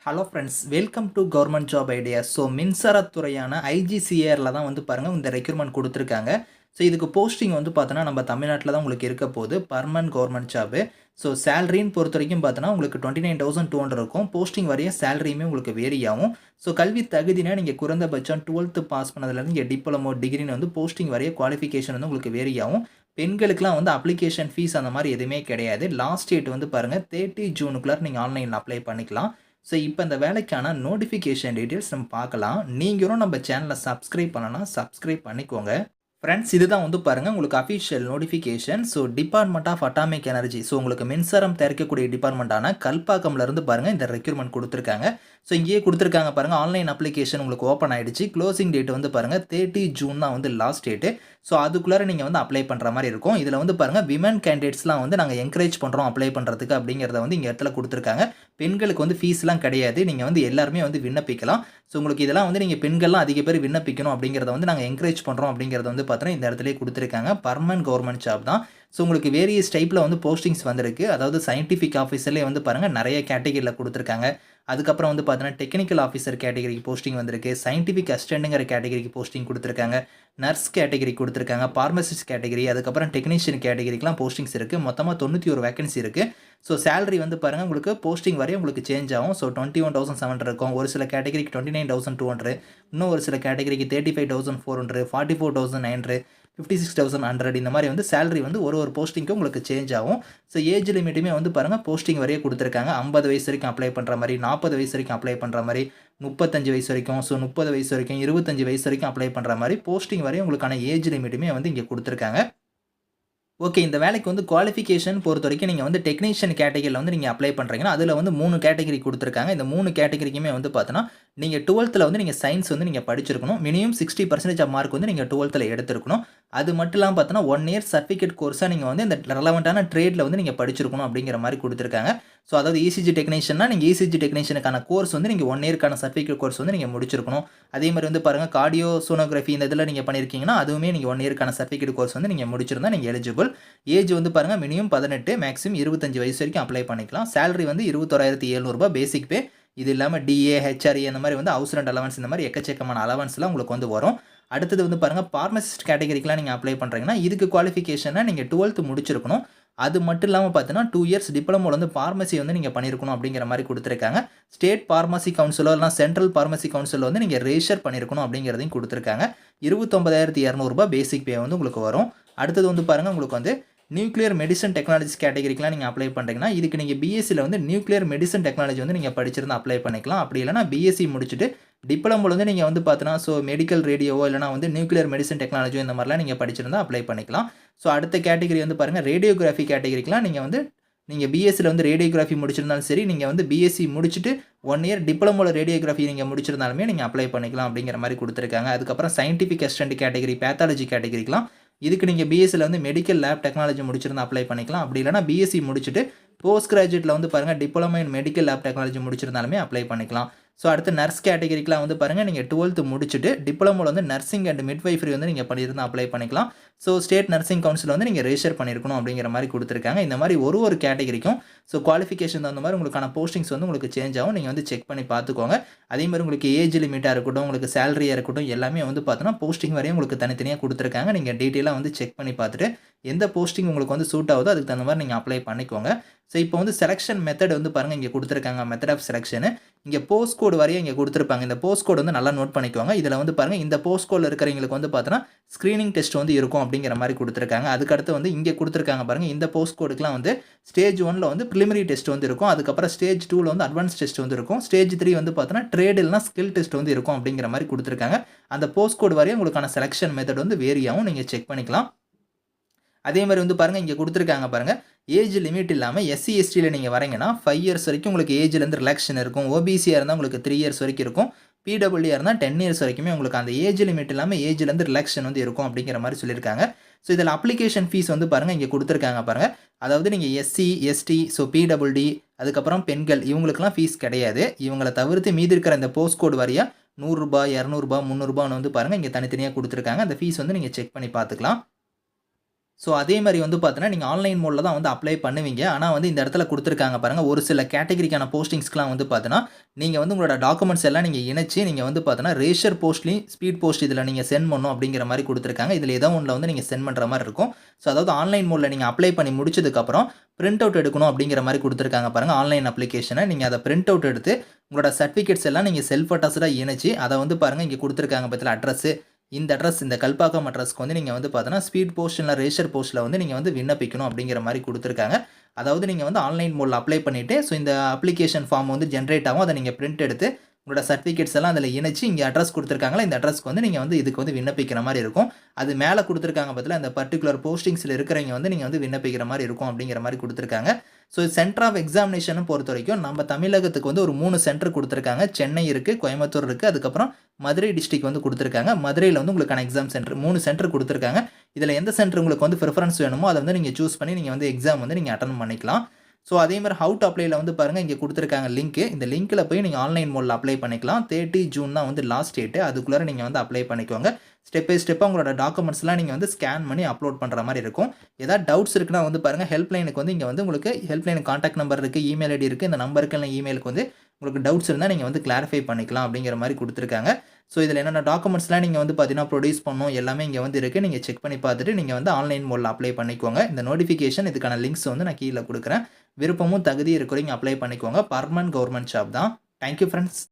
Hello friends, welcome to government job ideas. So மின்சாரத்துறையான ஐஜிசிஏஆரில் தான் வந்து பாருங்கள் இந்த ரெக்யூர்மெண்ட் கொடுத்துருக்காங்க. ஸோ இதுக்கு போஸ்டிங் வந்து பார்த்தோன்னா நம்ம தமிழ்நாட்டில் தான் உங்களுக்கு இருக்க போகுது. Permanent government job. ஸோ சேலரின்னு பொறுத்த வரைக்கும் பார்த்தோன்னா உங்களுக்கு 29,200 இருக்கும். போஸ்டிங் வரைய சேலரியுமே உங்களுக்கு வேரி ஆகும். ஸோ கல்வி தகுதினா நீங்கள் குறைந்தபட்சம் 12th பாஸ் பண்ணதுலேருந்து நீங்கள் டிப்ளமோ டிகிரின்னு வந்து போஸ்டிங் வரைய குவாலிஃபிகேஷன் வந்து உங்களுக்கு வேரி ஆகும். பெண்களுக்குலாம் வந்து அப்ளிகேஷன் ஃபீஸ் அந்த மாதிரி எதுவுமே கிடையாது. லாஸ்ட் டேட் வந்து பாருங்கள் 30 ஜூனுக்குள்ளார நீங்கள் ஆன்லைனில் அப்ளை பண்ணிக்கலாம். ஸோ இப்போ இந்த வேலைக்கான நோட்டிஃபிகேஷன் டீட்டெயில்ஸ் நம்ம பார்க்கலாம். நீங்களும் நம்ம சேனலை சப்ஸ்கிரைப் பண்ணலன்னா சப்ஸ்கிரைப் பண்ணிக்கோங்க. ஃப்ரெண்ட்ஸ், இதுதான் வந்து பாருங்கள் உங்களுக்கு official notification. So department of atomic energy, so உங்களுக்கு மின்சாரம் தயாரிக்கக்கூடிய டிபார்ட்மெண்ட்டான கல்பாக்கம்லேருந்து பாருங்கள் இந்த ரெக்யூர்மெண்ட் கொடுத்துருக்காங்க. ஸோ இங்கேயே கொடுத்துருக்காங்க பாருங்கள், ஆன்லைன் அப்ளிகேஷன் உங்களுக்கு ஓப்பன் ஆகிடுச்சு. க்ளோசிங் டேட் வந்து பாருங்கள் 30 ஜூன் தான் வந்து லாஸ்ட் டேட்டு. ஸோ அதுக்குள்ளார நீங்கள் வந்து அப்ளை பண்ணுற மாதிரி இருக்கும். இதில் வந்து பாருங்கள் விமன் கேண்டிடேட்ஸ்லாம் வந்து நாங்கள் என்கரேஜ் பண்ணுறோம் அப்ளை பண்ணுறதுக்கு அப்படிங்கிறத வந்து இங்கே இடத்துல கொடுத்துருக்காங்க. பெண்களுக்கு வந்து ஃபீஸ்லாம் கிடையாது. நீங்கள் வந்து எல்லாருமே வந்து விண்ணப்பிக்கலாம். ஸோ உங்களுக்கு இதெல்லாம் வந்து நீங்கள் பெண்கள்லாம் அதிக பேர் விண்ணப்பிக்கணும் அப்படிங்கிறத வந்து நாங்கள் என்கரேஜ் பண்ணுறோம் அப்படிங்கிறத வந்து பார்த்தோன்னா இந்த இடத்துலேயே கொடுத்துருக்காங்க. பர்மனன்ட் கவர்மெண்ட் ஜாப் தான். ஸோ உங்களுக்கு வேரியஸ் டைப்பில் வந்து போஸ்டிங்ஸ் வந்திருக்கு. அதாவது சயின்டிஃபிக் ஆஃபீஸர்லேயே வந்து பாருங்கள் நிறைய கேட்டகரியில் கொடுத்துருக்காங்க. அதுக்கப்புறம் வந்து பார்த்தீங்கன்னா டெக்னிக்கல் ஆஃபீஸர் கேட்டகரிக்கு போஸ்டிங் வந்திருக்கு. சயின்டிஃபிக் அசிஸ்டன்ட்டுங்கிற கேட்டகரிக்கு போஸ்டிங் கொடுத்துருக்காங்க. நர்ஸ் கேட்டகரி கொடுத்துருக்காங்க. பார்மசிஸ்ட் கேட்டகரி, அதுக்கப்புறம் டெக்னீஷியன் கேட்டகரிக்கெலாம் போஸ்டிங்ஸ் இருக்குது. மொத்தமாக 91 வேகன்சி இருக்குது. ஸோ சேலரி வந்து பாருங்கள் உங்களுக்கு போஸ்டிங் வரையும் உங்களுக்கு சேஞ்ச் ஆகும். ஸோ 21,700 இருக்கும். ஒரு சில கேட்டகரிக்கு 29,200, இன்னும் ஒரு சில கேட்டகரிக்கு 35,400, 44,900, 56,100 இந்த மாதிரி வந்து சேலரி வந்து ஒரு போஸ்டிங்க்கு உங்களுக்கு சேஞ்ச் ஆகும். ஸோ ஏஜ் லிமிட்டுமே வந்து பாருங்கள் போஸ்டிங் வரையே கொடுத்துருக்காங்க. 50 வயசு வரைக்கும் அப்ளை பண்ணுற மாதிரி, 40 வயசு வரைக்கும் அப்ளை பண்ணுற மாதிரி, 35 வயசு வரைக்கும், ஸோ 30 வயசு வரைக்கும், 25 வயசு வரைக்கும் அப்ளை பண்ணுற மாதிரி போஸ்டிங் வரையும் உங்களுக்கான ஏஜ் லிமிட்டுமே வந்து இங்கே கொடுத்துருக்காங்க. ஓகே, இந்த வேலைக்கு வந்து குவாலிஃபிகேஷன் பொறுத்த வரைக்கும் நீங்கள் வந்து டெக்னீஷியன் கேட்டகரியில் வந்து நீங்கள் அப்ளை பண்ணுறீங்கன்னா அதில் வந்து 3 கேட்டகரி கொடுத்துருக்காங்க. இந்த 3 கேட்டகரிக்குமே வந்து பார்த்தோன்னா நீங்கள் 12th வந்து நீங்கள் சயின்ஸ் வந்து நீங்கள் படிச்சிருக்கணும். மினிமம் 60% ஆஃப் மார்க் வந்து நீங்கள் 12th எடுத்திருக்கணும். அது மட்டும் இல்லாமல் பார்த்தோன்னா 1 இயர் சர்டிஃபிகேட் கோர்ஸாக நீங்கள் வந்து இந்த ரெலவெண்ட்டான ட்ரேடில் வந்து நீங்கள் படிச்சிருக்கணும் அப்படிங்கிற மாதிரி கொடுத்துருக்காங்க. ஸோ அதாவது இசிஜி டெக்னீஷியன்னா நீங்கள் இசிஜி டெக்னீஷியனுக்கான கோர்ஸ் வந்து நீங்கள் 1 இயர்க்கான சர்டிஃபிகேட் கோர்ஸ் வந்து நீங்கள் முடிச்சிருக்கணும். அதே மாதிரி வந்து பாருங்கள் கார்டியோ சோனோகிராஃபி இந்த இதில் நீங்கள் பண்ணியிருக்கீங்கன்னா அதுவுமே நீங்கள் 1 இயர்க்கான சர்டிஃபிகேட் கோர்ஸ் வந்து நீங்கள் முடிச்சிருந்தா நீங்கள் எலிஜிபிள். ஏஜ் வந்து பாருங்கள் மினிமம் 18, மேக்ஸிமம் 25 வயசு வரைக்கும் அப்ளை பண்ணிக்கலாம். சேலரி வந்து 21,700 பேசிக் பே. இது இல்லாமல் டிஏ, ஹெச்ஆர்ஏ அந்த மாதிரி வந்து ஹவுஸ் ரெண்ட் அலவன்ஸ் இந்த மாதிரி எக்கச்சக்கமான அலவன்ஸ்லாம் உங்களுக்கு வந்து வரும். அடுத்தது வந்து பாருங்கள் பார்மசிஸ்ட் கேட்டகரிக்கெலாம் நீங்கள் அப்ளை பண்ணுறீங்கன்னா இதுக்கு குவாலிஃபிகேஷனாக நீங்கள் 12th முடிச்சிருக்கணும். அது மட்டும் இல்லாமல் பார்த்தீங்கன்னா 2 இயர்ஸ் டிப்ளமோவில் வந்து பார்மசி வந்து நீங்கள் பண்ணியிருக்கணும் அப்படிங்கிற மாதிரி கொடுத்துருக்காங்க. ஸ்டேட் பார்மசி கவுன்சிலோ இல்லைனா சென்ட்ரல் பார்மசி கவுன்சிலோ வந்து நீங்கள் ரெஜிஸ்டர் பண்ணியிருக்கணும் அப்படிங்கிறதையும் கொடுத்துருக்காங்க. 29,200 பேசிக் பே வந்து உங்களுக்கு வரும். அடுத்தது வந்து பாருங்கள் உங்களுக்கு வந்து நியூக்ளியர் மெடிசன் டெக்னாலஜிஸ் கேட்டகரிக்கெலாம் நீங்கள் அப்ளை பண்ணுறீங்கன்னா இதுக்கு நீங்கள் பிஎஸ்சியில் வந்து நியூக்ளியர் மெடிசன் டெக்னாலஜி வந்து நீங்கள் படிச்சிருந்தா அப்ளை பண்ணிக்கலாம். அப்படி இல்லைனா பிஎஸ்சி முடிச்சுட்டு டிப்ளமோவில் வந்து நீங்கள் வந்து பார்த்தீங்கன்னா ஸோ மெடிக்கல் ரேடியோவோ இல்லைனா வந்து நியூக்ளியர் மெடிசன் டெக்னாலஜியோ இந்த மாதிரிலாம் நீங்கள் படிச்சிருந்தா அப்ளை பண்ணிக்கலாம். ஸோ அடுத்த கேட்டகரி வந்து பாருங்கள் ரேடியோகிராஃபி கேட்டகரிக்கெலாம் நீங்கள் பிஎஸ்சியில் வந்து ரேடியோகிராஃபி முடிச்சிருந்தாலும் சரி, நீங்கள் வந்து பிஎஸ்சி முடிச்சுட்டு 1 இயர் டிப்ளமோவில் ரேடியோகிராஃபி நீங்கள் முடிச்சிருந்தாலுமே நீங்கள் அப்ளை பண்ணிக்கலாம் அப்படிங்கிற மாதிரி கொடுத்துருக்காங்க. அதுக்கப்புறம் சயின்டிஃபிக் அசிஸ்டன்ட் கேட்டகரி, பேத்தாலஜி கேட்டகரிக்கெலாம் இதுக்கு நீங்கள் பிஎஸ்சியில் வந்து மெடிக்கல் லேப் டெக்னாலஜி முடிச்சிருந்தா அப்ளை பண்ணிக்கலாம். அப்படி இல்லைனா பிஎஸ்சி முடிச்சுட்டு போஸ்ட் கிராஜுவேட்டில் வந்து பாருங்கள் diploma in medical lab technology முடிச்சிருந்தாலுமே அப்ளை பண்ணிக்கலாம். ஸோ அடுத்து நர்ஸ் கேட்டகரிக்கெலாம் வந்து பாருங்கள் நீங்கள் 12th முடிச்சுட்டு டிப்ளமோவில் வந்து நர்சிங் அண்ட் மிட்வைஃபரி வந்து நீங்கள் பண்ணியிருந்தால் அப்ளை பண்ணிக்கலாம். ஸோ ஸ்டேட் நர்சிங் கவுன்சில் வந்து நீங்கள் ரெஜிஸ்டர் பண்ணியிருக்கணும் அப்படிங்கிற மாதிரி கொடுத்துருக்காங்க. இந்த மாதிரி ஒரு கேட்டகரிக்கும் ஸோ குவாலிஃபிகேஷன் தகுந்த மாதிரி உங்களுக்கான போஸ்டிங்ஸ் வந்து உங்களுக்கு சேஞ்ச் ஆகும். நீங்கள் வந்து செக் பண்ணி பார்த்துக்கோங்க. அதே மாதிரி உங்களுக்கு ஏஜ் லிமிட்டாக இருக்கட்டும், உங்களுக்கு சேலரியாக இருக்கட்டும், எல்லாமே வந்து பார்த்தோன்னா போஸ்டிங் வரையும் உங்களுக்கு தனித்தனியாக கொடுத்துருக்காங்க. நீங்கள் டீட்டெயிலாக வந்து செக் பண்ணி பார்த்துட்டு எந்த போஸ்டிங் உங்களுக்கு வந்து சூட் ஆகுதோ அதுக்கு தகுந்த மாதிரி நீங்கள் அப்ளை பண்ணிக்கோங்க. ஸோ இப்போ வந்து செலெக்ஷன் மெத்தட் வந்து பாருங்கள் இங்கே கொடுத்துருக்காங்க. மெத்தட் ஆஃப் செலெக்ஷனு இங்கே போஸ்ட் கோடு வரையும் இங்கே கொடுத்துருப்பாங்க. இந்த போஸ்ட் கோடு வந்து நல்லா நோட் பண்ணிக்கோங்க. இதில் வந்து பாருங்கள் இந்த போஸ்ட் கோடில் இருக்கிறவங்களுக்கு வந்து பார்த்தோன்னா ஸ்க்ரீனிங் டெஸ்ட் வந்து இருக்கும் அப்படிங்கிற மாதிரி கொடுத்துருக்காங்க. அதுக்கடுத்து வந்து இங்கே கொடுத்துருக்காங்க பாருங்கள் இந்த போஸ்ட் கோடுக்குலாம் வந்து ஸ்டேஜ் 1ல் வந்து ப்ரிலிமினரி டெஸ்ட் வந்து இருக்கும். அதுக்கப்புறம் ஸ்டேஜ் 2ல் வந்து அட்வான்ஸ் டெஸ்ட் வந்து இருக்கும். ஸ்டேஜ் 3 வந்து பார்த்தோன்னா ட்ரேட் இல்லைனா ஸ்கில் டெஸ்ட் வந்து இருக்கும் அப்படிங்கிற மாதிரி கொடுத்துருக்காங்க. அந்த போஸ்ட் கோடு வரையும் உங்களுக்கான செலெக்ஷன் மெத்தட் வந்து வேரியாகவும் நீங்கள் செக் பண்ணிக்கலாம். அதே மாதிரி வந்து பாருங்கள் இங்கே கொடுத்துருக்காங்க பாருங்கள் ஏஜ் லிமிட் இல்லாமல் எஸ்சி எஸ்டியில் நீங்கள் வரீங்கன்னா 5 இயர்ஸ் வரைக்கும் உங்களுக்கு ஏஜ்லேருந்து ரிலாக்ஷன் இருக்கும். ஓபிசியாக இருந்தால் உங்களுக்கு 3 இயர்ஸ் வரைக்கும் இருக்கும். பிடபிள்யூஆர் இருந்தால் 10 இயர்ஸ் வரைக்குமே உங்களுக்கு அந்த ஏஜ் லிமிட் இல்லாமல் ஏஜ்லேருந்து ரிலாக்ஷன் வந்து இருக்கும் அப்படிங்கிற மாதிரி சொல்லியிருக்காங்க. ஸோ இதில் அப்ளிகேஷன் ஃபீஸ் வந்து பாருங்கள் இங்கே கொடுத்துருக்காங்க பாருங்கள். அதாவது நீங்கள் எஸ்சி, எஸ்டி, ஸோ பிடபிள்யூடி, அதுக்கப்புறம் பெண்கள் இவங்களுக்குலாம் ஃபீஸ் கிடையாது. இவங்களை தவிர்த்து மீதி இருக்கிற இந்த போஸ்ட் கோடு வரையா ₹100, ₹200, ₹300 வந்து பாருங்கள் இங்கே தனித்தனியாக கொடுத்துருக்காங்க. அந்த ஃபீஸ் வந்து நீங்கள் செக் பண்ணி பார்த்துக்கலாம். ஸோ அதே மாரி வந்து பார்த்தீங்கன்னா, நீங்க ஆன்லைன் மோட்ல தான் வந்து அப்ளை பண்ணுவீங்க. ஆனா வந்து இந்த இடத்துல குடுத்துருக்காங்க பாருங்க. ஒரு சில கேட்டகரிக்கான போஸ்டிங்ஸ்க்குலாம் வந்து பார்த்தீங்கன்னா, நீங்க வந்து உங்களோட டாக்குமெண்ட்ஸ் எல்லாம் நீங்க இணைச்சு, நீங்க வந்து பார்த்தீங்கன்னா, ரேஷர் போஸ்ட்லயும், ஸ்பீட் போஸ்ட் இதில நீங்க சென்ட் பண்ணணும் அப்படிங்கிற மாரி குடுத்துருக்காங்க. இதில ஏதோ ஒண்ணுல வந்து நீங்க சென்ட் பண்ற மாரி இருக்கும். ஸோ அதாவது ஆன்லைன் மோட்ல நீங்க அப்ளை பண்ணி முடிச்சதுக்கப்புறம், பிரிண்ட் அவுட் எடுக்கணும் அப்படிங்கிற மாரி குடுத்துருக்காங்க பாருங்க. ஆன்லைன் அப்ளிகேஷன. நீங்க அத பிரிண்ட் அவுட் எடுத்து, உங்களோட சர்டிஃபிகேட்ஸ் எல்லாம் நீங்க செல்ஃப் அட்டஸ்டடா இணைச்சு, அத வந்து பாருங்க இங்க குடுத்துருக்காங்க பாத்தீங்களா அட்ரஸ். இந்த அட்ரஸ் இந்த கல்பாக்கம் அட்ரஸ்க்கு வந்து நீங்க வந்து பார்த்தீங்கன்னா, ஸ்பீட் போஸ்ட் இல்ல ரேஷர் போஸ்ட்ல வந்து நீங்க வந்து விண்ணப்பிக்கணும் அப்படிங்கிற மாரி குடுத்துருக்காங்க. அதாவது நீங்க வந்து ஆன்லைன் மோட்ல அப்ளை பண்ணிட்டு, ஸோ இந்த அப்ளிகேஷன் ஃபார்ம் வந்து ஜெனரேட் ஆகும். அத நீங்க பிரிண்ட் எடுத்து, உங்களோட சர்டிஃபிகேட்ஸ் எல்லாம் அதில இணைச்சு, இங்க அட்ரஸ் குடுத்துருக்காங்கல்ல, இந்த அட்ரஸ்க்கு வந்து நீங்க வந்து இதுக்கு வந்து விண்ணப்பிக்கிற மாரி இருக்கும். அது மேல குடுத்துருக்காங்க பாத்தீங்களா, இந்த பர்ட்டிகுலர் போஸ்டிங்ஸ்ல இருக்கிறவைங்க வந்து நீங்க வந்து விண்ணப்பிக்கிற மாரி இருக்கும் அப்படிங்கிற மாரி குடுத்துருக்காங்க. ஸோ சென்டர் ஆஃப் எக்ஸாமினேஷன பொறுத்தவரைக்கும், நம்ம தமிழகத்துக்கு வந்து ஒரு 3 சென்டர் குடுத்துருக்காங்க. சென்னை இருக்கு, கோயம்புத்தூர் இருக்கு, அதுக்கப்புறம் மதுரை டிஸ்ட்ரிக்ட் வந்து குடுத்துருக்காங்க. மதுரையில வந்து உங்களுக்கான எக்ஸாம் சென்டர் 3 சென்டர் குடுத்துருக்காங்க. இதில எந்த சென்டர் உங்களுக்கு வந்து பிரிஃபரன்ஸ் வேணுமோ, அத வந்து நீங்க சூஸ் பண்ணி நீங்க வந்து எக்ஸாம் வந்து நீங்க அட்டெண்ட் பண்ணிக்கலாம். ஸோ அதே மாரி ஹவ் டூ அப்ளைல வந்து பாருங்க, இங்க குடுத்துருக்காங்க லிங்க். இந்த லிங்க்ல போய் நீங்க ஆன்லைன் மோட்ல அப்ளை பண்ணிக்கலாம். 30 ஜூன் தான் வந்து லாஸ்ட் டேட். அதுக்குள்ளார நீங்க வந்து அப்ளை பண்ணிக்கோங்க. ஸ்டெப் பை ஸ்டெப்பா உங்களோட டாக்குமெண்ட்ஸ்லாம் நீங்க வந்து ஸ்கேன் பண்ணி அப்லோட் பண்ற மாரி இருக்கும். ஏதாவது டவுட்ஸ் இருக்குன்னா வந்து பாருங்க, ஹெல்ப்லைனுக்கு வந்து இங்க வந்து உங்களுக்கு ஹெல்ப்லைன் கான்டாக்ட் நம்பர் இருக்கு, இமெயில் ஐடி இருக்கு. இந்த நம்பருக்கு இல்ல இமெயிலுக்கு வந்து உங்களுக்கு டவுட்ஸ் இருந்தா நீங்க வந்து கிளாரிஃபை பண்ணிக்கலாம் அப்படிங்கிற மாரி குடுத்துருக்காங்க. ஸோ இதில என்னென்ன டாக்குமெண்ட்ஸ்லாம் நீங்க வந்து பார்த்தீங்கன்னா, ப்ரொடியூஸ் பண்ணணும் எல்லாமே இங்க வந்து இருக்கு. நீங்க செக் பண்ணி பார்த்துட்டு, நீங்க வந்து ஆன்லைன் மோட்ல அப்ளை பண்ணிக்கோங்க. இந்த நோட்டிஃபிகேஷன் இதுக்கான லிங்க்ஸ் வந்து நான் கீழ குடுக்குறேன். விருப்பமும் தகுதியும் இருக்கிறவங்க அப்ளை பண்ணிக்கோங்க. பெர்மனன்ட் கவர்ன்மென்ட் ஜாப் தான். Thank you friends.